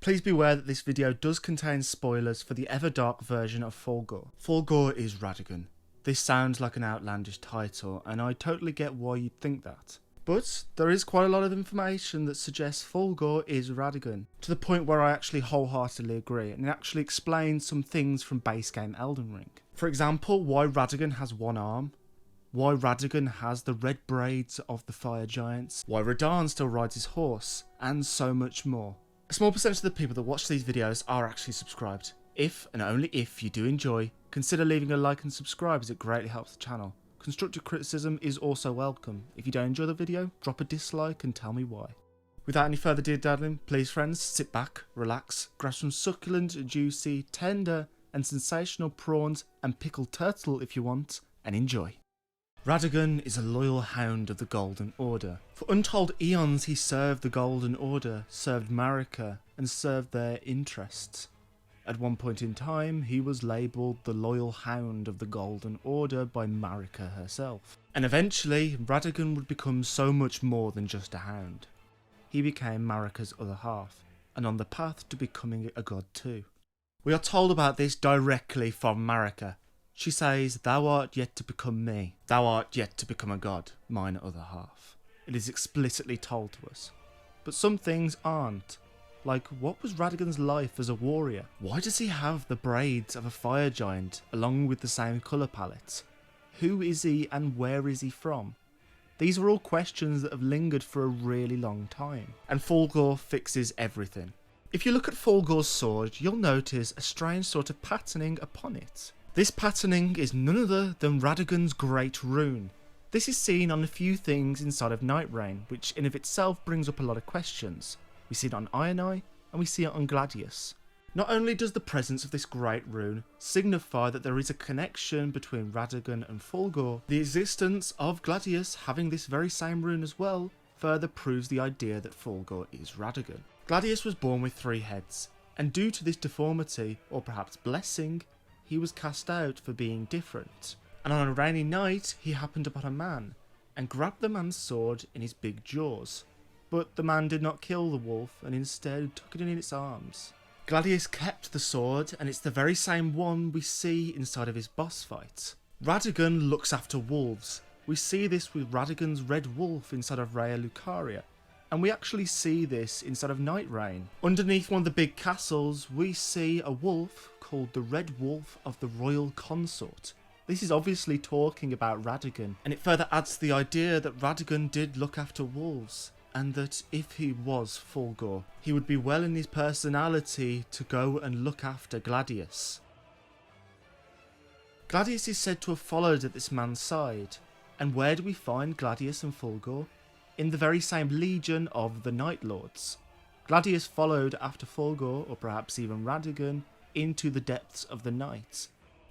Please be aware that this video does contain spoilers for the Everdark version of Fulghor. Fulghor is Radagon. This sounds like an outlandish title, and I totally get why you'd think that. But there is quite a lot of information that suggests Fulghor is Radagon, to the point where I actually wholeheartedly agree, and it actually explains some things from base game Elden Ring. For example, why Radagon has one arm, why Radagon has the red braids of the fire giants, why Radahn still rides his horse, and so much more. A small percentage of the people that watch these videos are actually subscribed. If, and only if, you do enjoy, consider leaving a like and subscribe as it greatly helps the channel. Constructive criticism is also welcome. If you don't enjoy the video, drop a dislike and tell me why. Without any further daddling, please friends, sit back, relax, grab some succulent, juicy, tender and sensational prawns and pickled turtle if you want, and enjoy. Radagon is a loyal hound of the Golden Order. For untold eons he served the Golden Order, served Marika, and served their interests. At one point in time, he was labelled the loyal hound of the Golden Order by Marika herself. And eventually, Radagon would become so much more than just a hound. He became Marika's other half, and on the path to becoming a god too. We are told about this directly from Marika. She says, "Thou art yet to become me. Thou art yet to become a god, mine other half." It is explicitly told to us. But some things aren't. Like, what was Radagon's life as a warrior? Why does he have the braids of a fire giant along with the same colour palette? Who is he and where is he from? These are all questions that have lingered for a really long time. And Fulghor fixes everything. If you look at Fulghor's sword, you'll notice a strange sort of patterning upon it. This patterning is none other than Radagon's Great Rune. This is seen on a few things inside of Nightreign, which in of itself brings up a lot of questions. We see it on Iron Eye, and we see it on Gladius. Not only does the presence of this Great Rune signify that there is a connection between Radagon and Fulghor, the existence of Gladius having this very same rune as well further proves the idea that Fulghor is Radagon. Gladius was born with 3 heads, and due to this deformity, or perhaps blessing, he was cast out for being different. And on a rainy night, he happened upon a man, and grabbed the man's sword in his big jaws. But the man did not kill the wolf, and instead took it in its arms. Gladius kept the sword, and it's the very same one we see inside of his boss fight. Radagon looks after wolves. We see this with Radagon's red wolf inside of Raya Lucaria, and we actually see this inside of Nightreign. Underneath one of the big castles, we see a wolf called the Red Wolf of the Royal Consort. This is obviously talking about Radagon, and it further adds to the idea that Radagon did look after wolves, and that if he was Fulghor, he would be well in his personality to go and look after Gladius. Gladius is said to have followed at this man's side, and where do we find Gladius and Fulghor? In the very same legion of the Night Lords. Gladius followed after Fulghor, or perhaps even Radagon, into the depths of the night.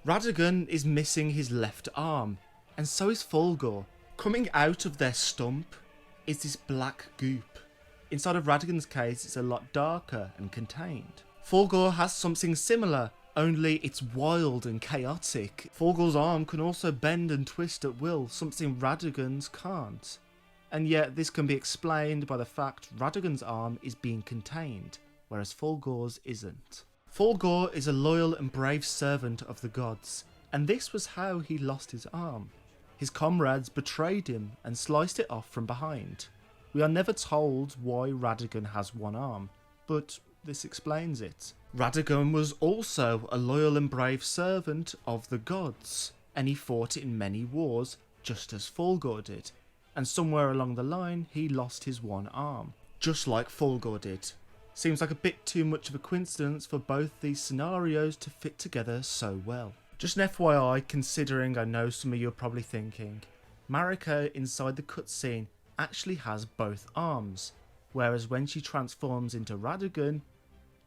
Radagon is missing his left arm, and so is Fulghor. Coming out of their stump is this black goop. Inside of Radagon's case, it's a lot darker and contained. Fulghor has something similar, only it's wild and chaotic. Fulghor's arm can also bend and twist at will, something Radagon's can't. And yet this can be explained by the fact Radagon's arm is being contained, whereas Fulghor's isn't. Fulghor is a loyal and brave servant of the gods, and this was how he lost his arm. His comrades betrayed him and sliced it off from behind. We are never told why Radagon has one arm, but this explains it. Radagon was also a loyal and brave servant of the gods, and he fought in many wars just as Fulghor did, and somewhere along the line he lost his one arm, just like Fulghor did. Seems like a bit too much of a coincidence for both these scenarios to fit together so well. Just an FYI, considering I know some of you are probably thinking, Marika inside the cutscene actually has both arms, whereas when she transforms into Radagon,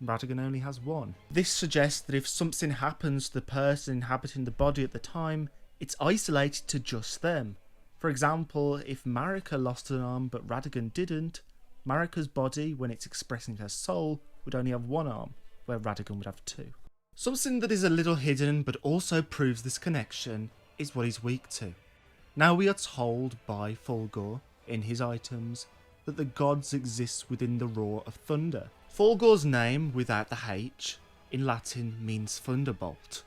Radagon only has one. This suggests that if something happens to the person inhabiting the body at the time, it's isolated to just them. For example, if Marika lost an arm but Radagon didn't, Marika's body, when it's expressing her soul, would only have one arm, where Radagon would have 2. Something that is a little hidden but also proves this connection is what he's weak to. Now we are told by Fulghor, in his items, that the gods exist within the roar of thunder. Fulgore's name, without the H, in Latin means thunderbolt.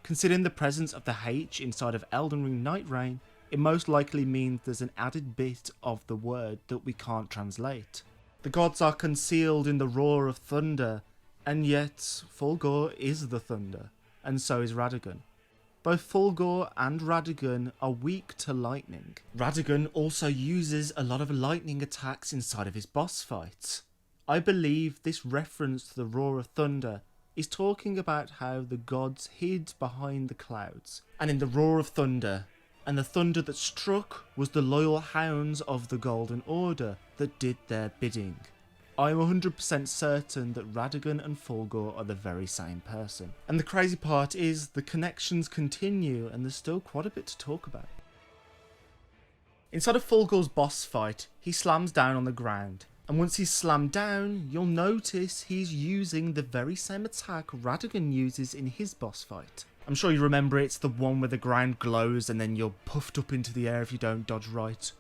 Considering the presence of the H inside of Elden Ring Nightreign, it most likely means there's an added bit of the word that we can't translate. The gods are concealed in the roar of thunder, and yet Fulgore is the thunder, and so is Radagon. Both Fulgore and Radagon are weak to lightning. Radagon also uses a lot of lightning attacks inside of his boss fights. I believe this reference to the roar of thunder is talking about how the gods hid behind the clouds, and in the roar of thunder, and the thunder that struck was the loyal hounds of the Golden Order that did their bidding. I'm 100% certain that Radagon and Fulgore are the very same person. And the crazy part is the connections continue and there's still quite a bit to talk about. Inside of Fulgore's boss fight, he slams down on the ground. And once he's slammed down, you'll notice he's using the very same attack Radagon uses in his boss fight. I'm sure you remember it's the one where the ground glows and then you're puffed up into the air if you don't dodge right.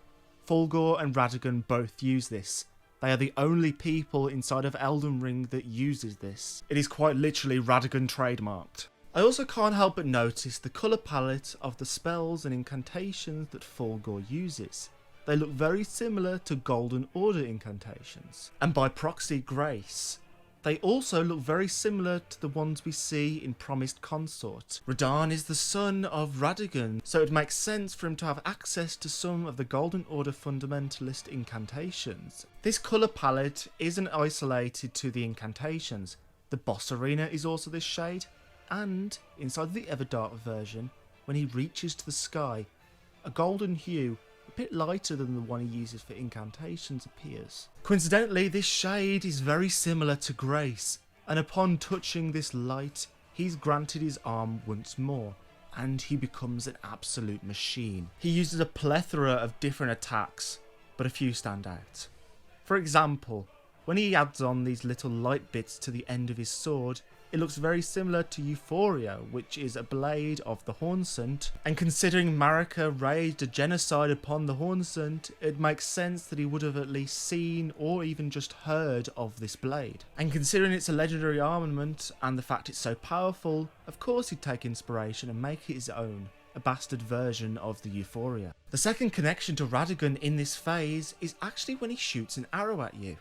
Fulgore and Radagon both use this. They are the only people inside of Elden Ring that uses this. It is quite literally Radagon trademarked. I also can't help but notice the colour palette of the spells and incantations that Fulgore uses. They look very similar to Golden Order incantations, and by proxy Grace. They also look very similar to the ones we see in Promised Consort. Radahn is the son of Radagon, so it makes sense for him to have access to some of the Golden Order fundamentalist incantations. This colour palette isn't isolated to the incantations. The boss arena is also this shade, and inside the Everdark version, when he reaches to the sky, a golden hue, a bit lighter than the one he uses for incantations, appears. Coincidentally, this shade is very similar to Grace, and upon touching this light, he's granted his arm once more, and he becomes an absolute machine. He uses a plethora of different attacks, but a few stand out. For example, when he adds on these little light bits to the end of his sword, it looks very similar to Euphoria, which is a blade of the Hornsent, and considering Marika raised a genocide upon the Hornsent, it makes sense that he would have at least seen or even just heard of this blade. And considering it's a legendary armament and the fact it's so powerful, of course he'd take inspiration and make it his own, a bastard version of the Euphoria. The second connection to Radagon in this phase is actually when he shoots an arrow at you.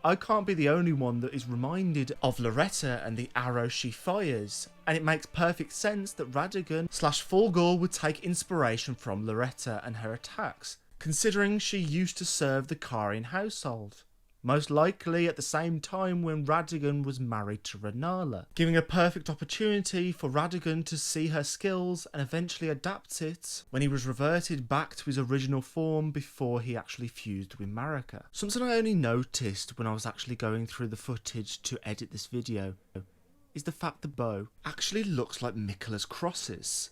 I can't be the only one that is reminded of Loretta and the arrow she fires, and it makes perfect sense that Radagon / Fulgore would take inspiration from Loretta and her attacks, considering she used to serve the Karian household. Most likely at the same time when Radagon was married to Renala, giving a perfect opportunity for Radagon to see her skills and eventually adapt it when he was reverted back to his original form before he actually fused with Marika. Something I only noticed when I was actually going through the footage to edit this video is the fact the bow actually looks like Miquella's crosses.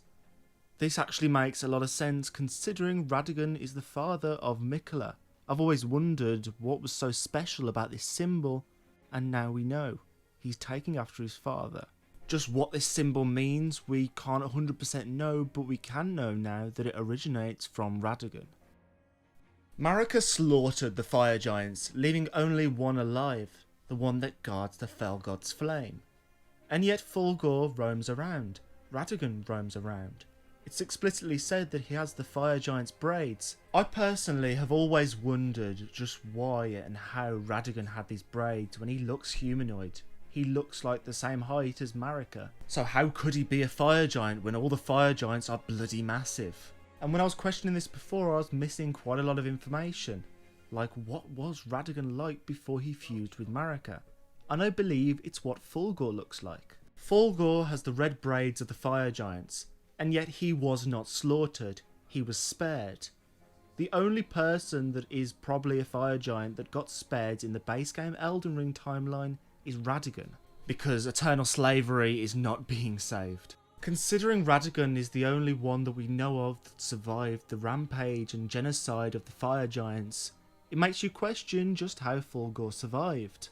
This actually makes a lot of sense considering Radagon is the father of Miquella. I've always wondered what was so special about this symbol, and now we know. He's taking after his father. Just what this symbol means we can't 100% know, but we can know now that it originates from Radagon. Marika slaughtered the fire giants, leaving only one alive, the one that guards the Fell God's flame. And yet Fulgore roams around, Radagon roams around. It's explicitly said that he has the fire giant's braids. I personally have always wondered just why and how Radagon had these braids when he looks humanoid. He looks like the same height as Marika. So how could he be a fire giant when all the fire giants are bloody massive? And when I was questioning this before, I was missing quite a lot of information. Like, what was Radagon like before he fused with Marika? And I believe it's what Fulgore looks like. Fulgore has the red braids of the fire giants, and yet he was not slaughtered, he was spared. The only person that is probably a fire giant that got spared in the base game Elden Ring timeline is Radagon, because eternal slavery is not being saved. Considering Radagon is the only one that we know of that survived the rampage and genocide of the fire giants, it makes you question just how Fulgore survived.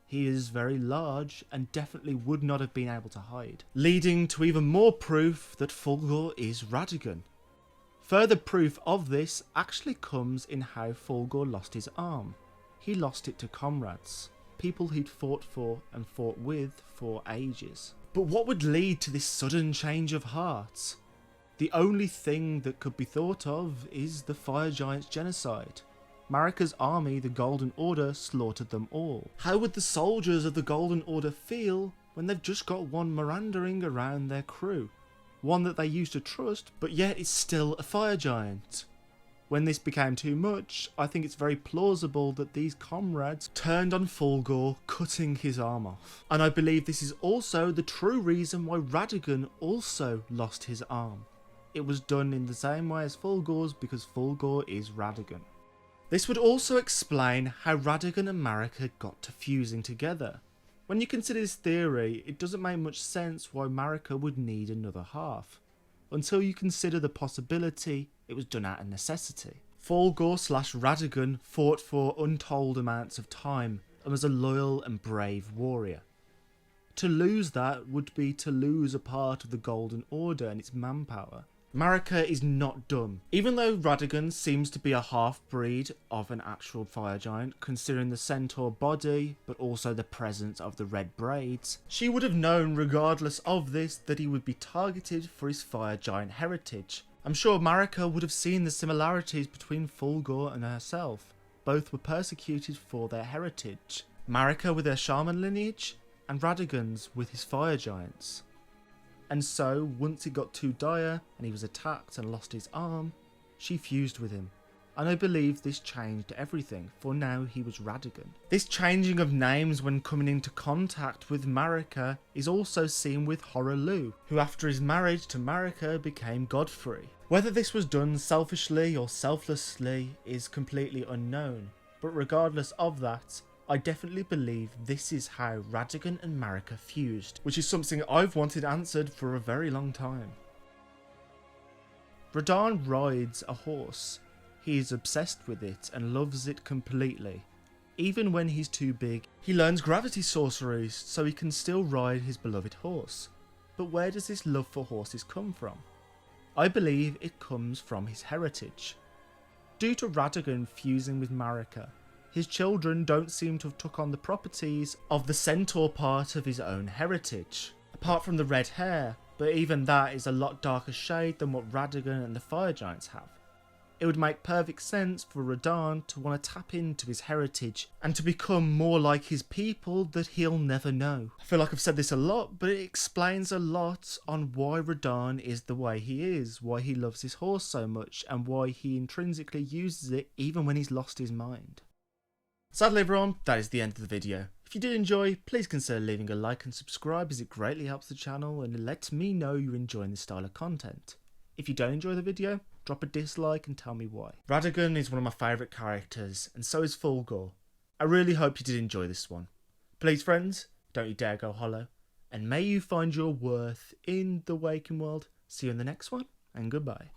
He is very large and definitely would not have been able to hide, leading to even more proof that Fulgore is Radagon. Further proof of this actually comes in how Fulgore lost his arm. He lost it to comrades. people he'd fought for and fought with for ages. But what would lead to this sudden change of heart? The only thing that could be thought of is the Fire Giants' genocide. Marika's army, the Golden Order, slaughtered them all. How would the soldiers of the Golden Order feel when they've just got one Mirandering around their crew? One that they used to trust, but yet is still a Fire Giant. When this became too much, I think it's very plausible that these comrades turned on Fulghor, cutting his arm off. And I believe this is also the true reason why Radagon also lost his arm. It was done in the same way as Fulgor's because Fulghor is Radagon. This would also explain how Radagon and Marika got to fusing together. When you consider this theory, it doesn't make much sense why Marika would need another half. Until you consider the possibility it was done out of necessity. Fulghor/Radagon fought for untold amounts of time and was a loyal and brave warrior. To lose that would be to lose a part of the Golden Order and its manpower. Marika is not dumb. Even though Radagon seems to be a half-breed of an actual fire giant, considering the centaur body, but also the presence of the red braids, she would have known regardless of this that he would be targeted for his fire giant heritage. I'm sure Marika would have seen the similarities between Fulghor and herself. Both were persecuted for their heritage. Marika with her shaman lineage, and Radagon's with his fire giants. And so, once it got too dire and he was attacked and lost his arm, she fused with him. And I believe this changed everything, for now he was Radagon. This changing of names when coming into contact with Marika is also seen with Horaloo, who after his marriage to Marika became Godfrey. Whether this was done selfishly or selflessly is completely unknown, but regardless of that, I definitely believe this is how Radagon and Marika fused, which is something I've wanted answered for a very long time. Radahn rides a horse. He is obsessed with it and loves it completely. Even when he's too big, he learns gravity sorceries so he can still ride his beloved horse. But where does this love for horses come from? I believe it comes from his heritage. Due to Radagon fusing with Marika, his children don't seem to have took on the properties of the centaur part of his own heritage. Apart from the red hair, but even that is a lot darker shade than what Radagon and the Fire Giants have. It would make perfect sense for Radahn to want to tap into his heritage and to become more like his people that he'll never know. I feel like I've said this a lot, but it explains a lot on why Radahn is the way he is, why he loves his horse so much, and why he intrinsically uses it even when he's lost his mind. Sadly everyone, that is the end of the video. If you did enjoy, please consider leaving a like and subscribe as it greatly helps the channel and it lets me know you're enjoying this style of content. If you don't enjoy the video, drop a dislike and tell me why. Radagon is one of my favourite characters and so is Fulghor. I really hope you did enjoy this one. Please friends, don't you dare go hollow, and may you find your worth in the waking world. See you in the next one, and goodbye.